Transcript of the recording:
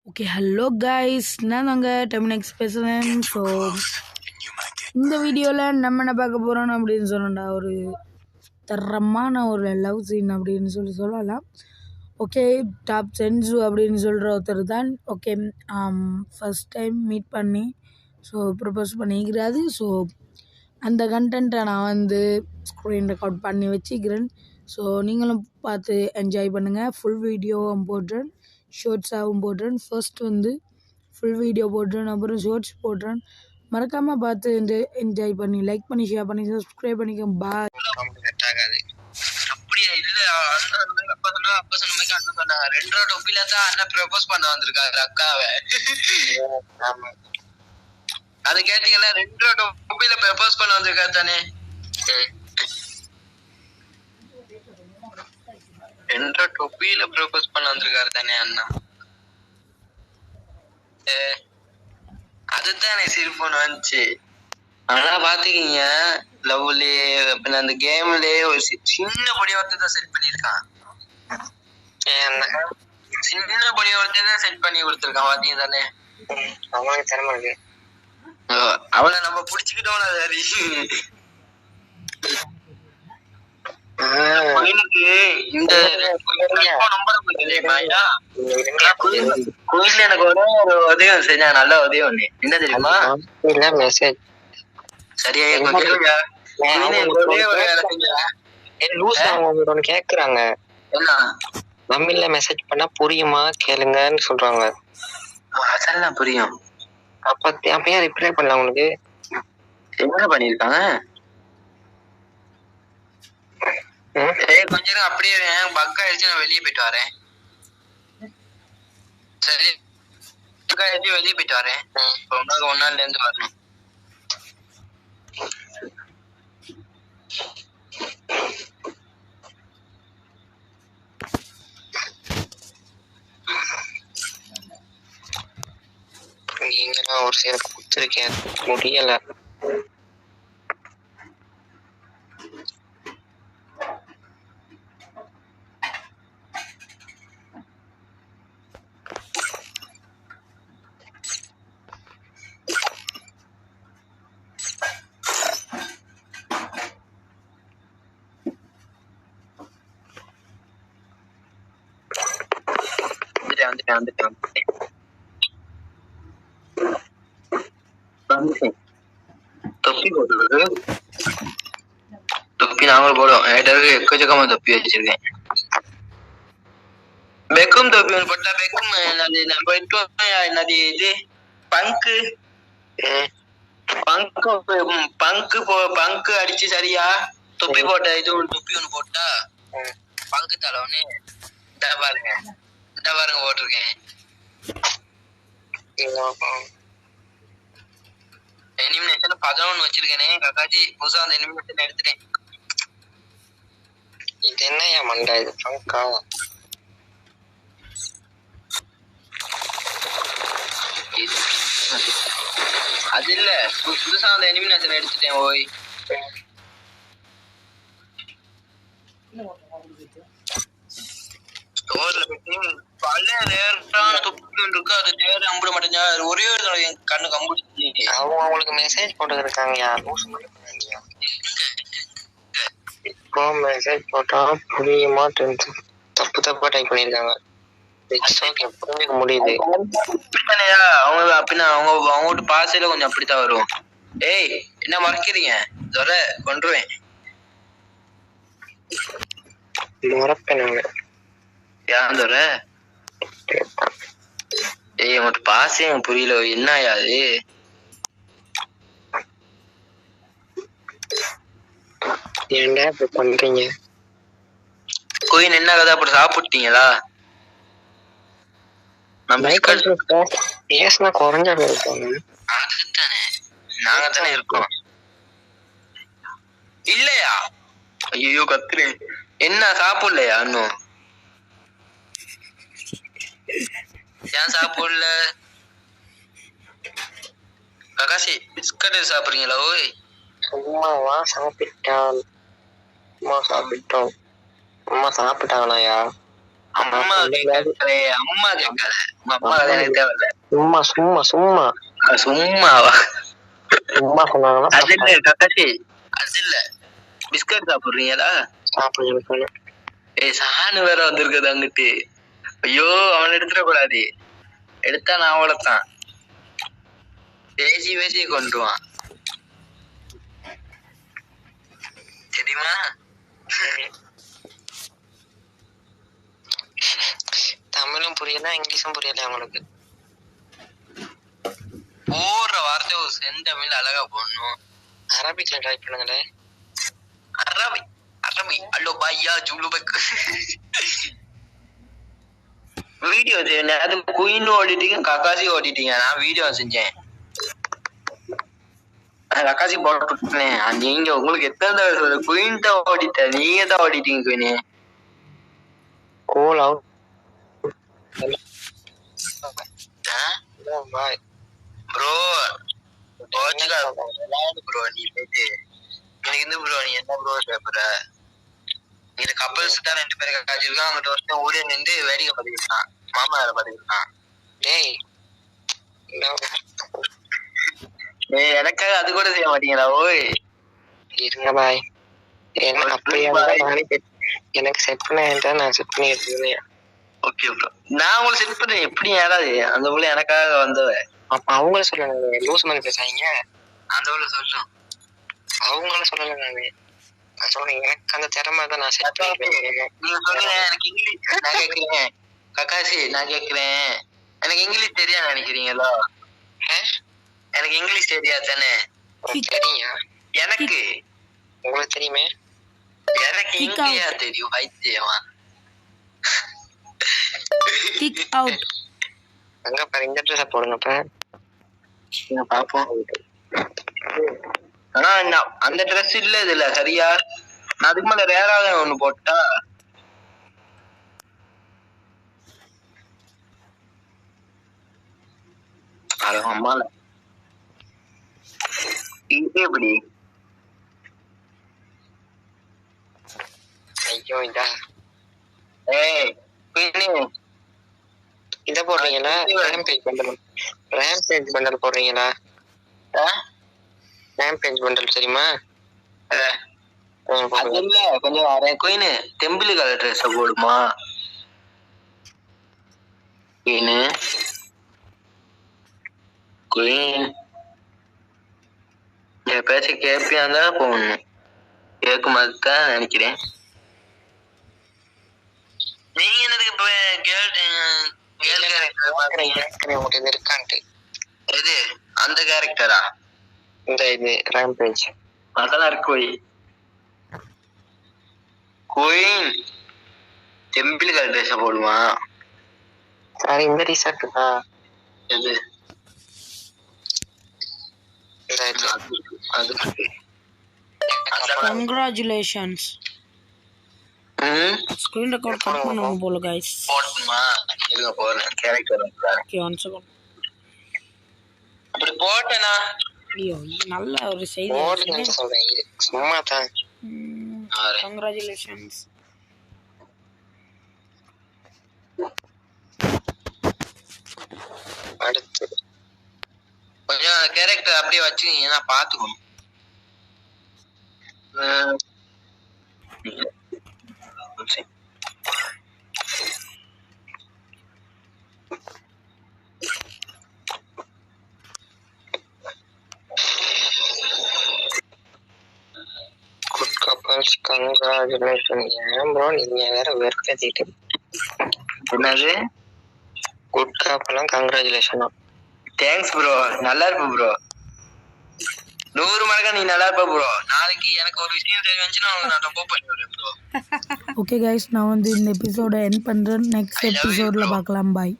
Okay hello guys, நான் நாங்கள் டெமினெக்ஸ் பேசுகிறேன். ஸோ இந்த வீடியோவில் நம்ம என்ன பார்க்க போகிறோம் அப்படின்னு சொன்னோம்டா, ஒரு தரமான ஒரு லவ் சீன் அப்படின்னு சொல்லலாம். ஓகே, டாப் சென்சு அப்படின்னு சொல்கிற ஒருத்தர் தான். ஓகே, ஃபஸ்ட் டைம் மீட் பண்ணி ஸோ ப்ரப்போஸ் பண்ணிக்கிறாரு. ஸோ அந்த கண்டென்ட்டை நான் ஸ்க்ரீன் ரெக்கார்ட் பண்ணி வச்சுக்கிறேன். ஸோ நீங்களும் பார்த்து என்ஜாய் பண்ணுங்கள். ஃபுல் வீடியோவும் போடுறேன், ஷார்ட்ஸாகவும் போடுறேன். ஃபர்ஸ்ட் ஃபுல் வீடியோ போடுறேன், அப்புறம் ஷார்ட்ஸ் போடுறேன். மறக்காமல் பார்த்து என்ஜாய் பண்ணி லைக் பண்ணி ஷேர் பண்ணி சப்ஸ்கிரைப் பண்ணிக்க. பாய். அப்படியா? இல்ல, அப்பா சொன்ன மாதிரி அண்ணன் சொன்னாங்க 2 டொப்பில தான் அண்ணன் ப்ரப்போஸ் பண்ண வந்திருக்காரு அக்காவை. அது கேட்டீங்களா? 2 டொப்பில ப்ரப்போஸ் பண்ண வந்திருக்காரு தானே. 2 டொப்பில ப்ரப்போஸ் பண்ண வந்திருக்காரு தானே அண்ணா. அதுதானே சிரிப்புன்னு வந்துச்சு. ஆனா பாத்துக்கீங்க, லவ்லயே அந்த கேம்லயே ஒரு சின்ன படிவத்தை தான் செட் பண்ணிருக்கான். சின்ன படிவத்தை தான் செட் பண்ணி கொடுத்துருக்கான். பாத்தீங்க தானே, அவனுக்கு திறமை இருக்கு. அவளை நம்ம புடிச்சுக்கிட்டோம்னா சரி. இந்த கோயில்ல எனக்கு ஒரு உதயம் செஞ்சா, நல்ல உதயம் ஒண்ணு என்ன தெரியுமா? மெசேஜ் சரியா கேக்குறாங்க. தமிழ்ல மெசேஜ் பண்ணா புரியுமா கேளுங்கன்னு சொல்றாங்க. அதெல்லாம் புரியும். அப்ப ரிப்ளை பண்ணல உங்களுக்கு என்ன பண்ணிருக்காங்க? கொஞ்ச நேரம் அப்படியே பக் ஆயிடுச்சு, நான் வெளியே போயிட்டு வரேன். சரி, வெளியே போயிட்டு வரேன். ஒரு நாள்ல இருந்து வரணும். நீங்க ஒரு சில கொடுத்துருக்கேன், முடியல. தொப்பி போட்டு தொப்பி நாங்களும் போடுவோம். எக்கச்சக்கமா தொப்பி வச்சிருக்கேன். பெக்கும் தொப்பி ஒன்று போட்டா பெக்கும் என்னது இது பங்கு பங்கு அடிச்சு சரியா தொப்பி போட்ட இது ஒரு தொப்பி ஒண்ணு போட்டா பங்கு தலை பாருங்க போட்டிருக்கேன். எலிமினேஷன் 11 வச்சிருக்கேனே கக்காச்சி. புதுசா அந்த எலிமினேஷன் எடுத்துட்டேன். இது என்னையா மண்டா? இது பங்கா? அது இல்ல, புதுசா அந்த எலிமினேஷன் எடுத்துட்டேன். ஓய் ஸ்டோர்ல போய் பல ரேரான தொப்பி இருக்கு. அது தேட அம்பிட மாட்டேங்க. ஒரே ஒரு என் கண்ணு கம்பிடுச்சு. அவங்களுக்கு மெசேஜ் போட்டு இருக்காங்க. இப்போ மெசேஜ் போட்டா புரியுமா? தப்பா டைப் பண்ணிருக்காங்க. புரிஞ்சுக்க முடியுது. அவங்க அப்படின்னா அவங்ககிட்ட பாசையில கொஞ்சம் அப்படித்தான் வரும். ஏய், என்ன மறக்கிறீங்க? கொண்டுருவேன். மறப்பேன். ஏன் தோற? ஏய், உங்கள்கிட்ட பாசே எனக்கு புரியல. என்ன ஆயாது? ஏன்டா இப்ப பண்றீங்க? கோயின் என்ன கதை? அப்படி சாப்பிட்டீங்களா? பேசினா குறைஞ்சா இருப்பாங்க. அதுக்குத்தானே நாங்க தானே இருக்கோம். இல்லையா? ஐயோ கத்துறேன். என்ன சாப்பிடலையா இன்னும்? ஏன் சாப்பிடல? ககாசி பிஸ்கட் சாப்பிடுறீங்களா? ஓய் சும்மாவா சாப்பிட்டான்? அம்மா சாப்பிட்டோம். அம்மா சாப்பிட்டாங்களாயா? அம்மா கேட்கறே, அம்மா கேட்கல, அம்மா எனக்கு தேவையில்ல. சும்மா சும்மா சும்மா சும்மாவா? சும்மா சொன்னாங்கன்னா அது இல்ல கக்காசி, அது இல்ல. பிஸ்கட் சாப்பிடுறீங்களா? சாப்பிடுங்க. ஏய் சாணு வேற வந்திருக்குது அங்கிட்டு. ஐயோ அவன் எடுத்துட கூடாது, எடுத்தா நான் அவ்வளவுதான். பேசி பேசி கொண்டுவான் தெரியுமா? தமிழும் புரியல இங்கிலீஷும் புரியல அவங்களுக்கு. போடுற வார்த்தை ஒரு செந்தமிழ் அழகா போடணும். அரபிக்ல ட்ரை பண்ணுங்களே. அரபி அரபி அல்லோ பையா ஜூலு பக்கு. வீடியோ அது குயின் ஓடிட்டீங்க, கக்காசி ஓடிட்டீங்க. நான் வீடியோ செஞ்சேன், கக்காசி போட்டுனேன். நீங்க உங்களுக்கு எத்தனை தடவை குயின் தான் ஓடிட்ட, நீங்க தான் ஓடிட்டீங்க குயினே. கோல் அவுட் ப்ரோ ப்ரோ நீ போயிட்டு எனக்கு இந்த ப்ரோ நீ என்ன ப்ரோ பேப்பர இது கப்பல்ஸ் தான் 2 பேரை காய்ச்சிருக்கான். அங்கிட்ட ஒருத்தன் ஓடிய நின்று வேடிக்கை பார்த்துக்கிட்டான், மாமா வேலை பார்த்துக்கிட்டான். டேய் எனக்காக அது கூட செய்ய மாட்டீங்களா? ஓய் இருங்க பாய், அப்படியே எனக்கு செட் பண்ண நான் செட் பண்ணி எடுத்துக்கிறேன். ஓகே ப்ரோ, நான் உங்களுக்கு செட் பண்றேன். எப்படி யாராவது அந்த உள்ள எனக்காக வந்தவ அப்ப அவங்கள சொல்லல, லூஸ் மாதிரி பேசாதீங்க. அந்த உள்ள சொல்லும், அவங்கள சொல்லல. நான் சொல்றேன் எனக்கு அந்த திறமை தான் நான் செட் பண்ணிக்கிறேன். நீங்க சொல்லுங்க. எனக்கு இங்கிலீஷ் நான் கேட்கிறேன் கக்காசி, நான் கேட்கிறேன். எனக்கு இங்கிலீஷ் தெரியாது நினைக்கிறீங்களா? எனக்கு இங்கிலீஷ் தெரியாது தானே? தெரியா? எனக்கு உங்களுக்கு தெரியுமே. எனக்கு இங்கேயா தெரியும் வைத்தியமா? Kick out. அங்க பாரு, இந்த ட்ரெஸ் போடுங்கப்ப பாப்போம். ஆனா அந்த ட்ரெஸ் இல்ல இதுல சரியா. நான் அதுக்கு மேல ரேராக ஒண்ணு போட்டா அது அம்மால இது எப்படி? ஐயோ இதா. ஏய் இத போடுறீங்களா? ரேம்பேஜ் பண்டல் போடுறீங்களா? ரேம்பேஜ் பண்டல் தெரியுமா? அது இல்ல, கொஞ்சம் குயின் டெம்பிள் கலர் ட்ரெஸ் போடுமா? குயின் என் பேச்ச கேப்பியா தான் போகணும். கேட்க மாதிரிதான் நினைக்கிறேன். நீங்க என்னதுக்கு இப்ப உங்களுக்கு இருக்கான்ட்டு எது அந்த கேரக்டரா? இந்த இது ரேம்பேஜ் அதெல்லாம் இருக்கு. குயின் டெம்பிள் கலர் ட்ரெஸ் போடுமா? சாரி, இந்த டிஷர்ட் தான். எது அது Congratulations. Screen record cut பண்ணனும் போல guys. போடுமா? இருங்க போறேன். Character okay, one second. அப்படி போட்டேனா? ஐயோ, நல்ல ஒரு செய்தி. போடுங்க சொல்றேன், சும்மா தான். Congratulations. அடுத்து கொஞ்சம் கேரக்டர் அப்படியே வச்சுக்கீங்க, நான் பாத்துக்கணும். Good couples congratulation. ஏன் ப்ரோ நீங்க வேற வெறுப்பேத்திட்டு? என்னது குட் கப்பலாம் கங்க்ராச்சுலேஷனா? தேங்க்ஸ் ப்ரோ, நல்லா இருப்ப ப்ரோ. 100 மடங்கா நீ நல்லா இருப்ப ப்ரோ. நாளைக்கு எனக்கு ஒரு விஷயம் தெரிஞ்சுன்னா நான் ரொம்ப பண்ணுவேன் ப்ரோ. ஓகே கைஸ், நான் வந்து இந்த எபிசோட எண்ட் பண்றேன். நெக்ஸ்ட் எபிசோட்ல பார்க்கலாம். பாய்.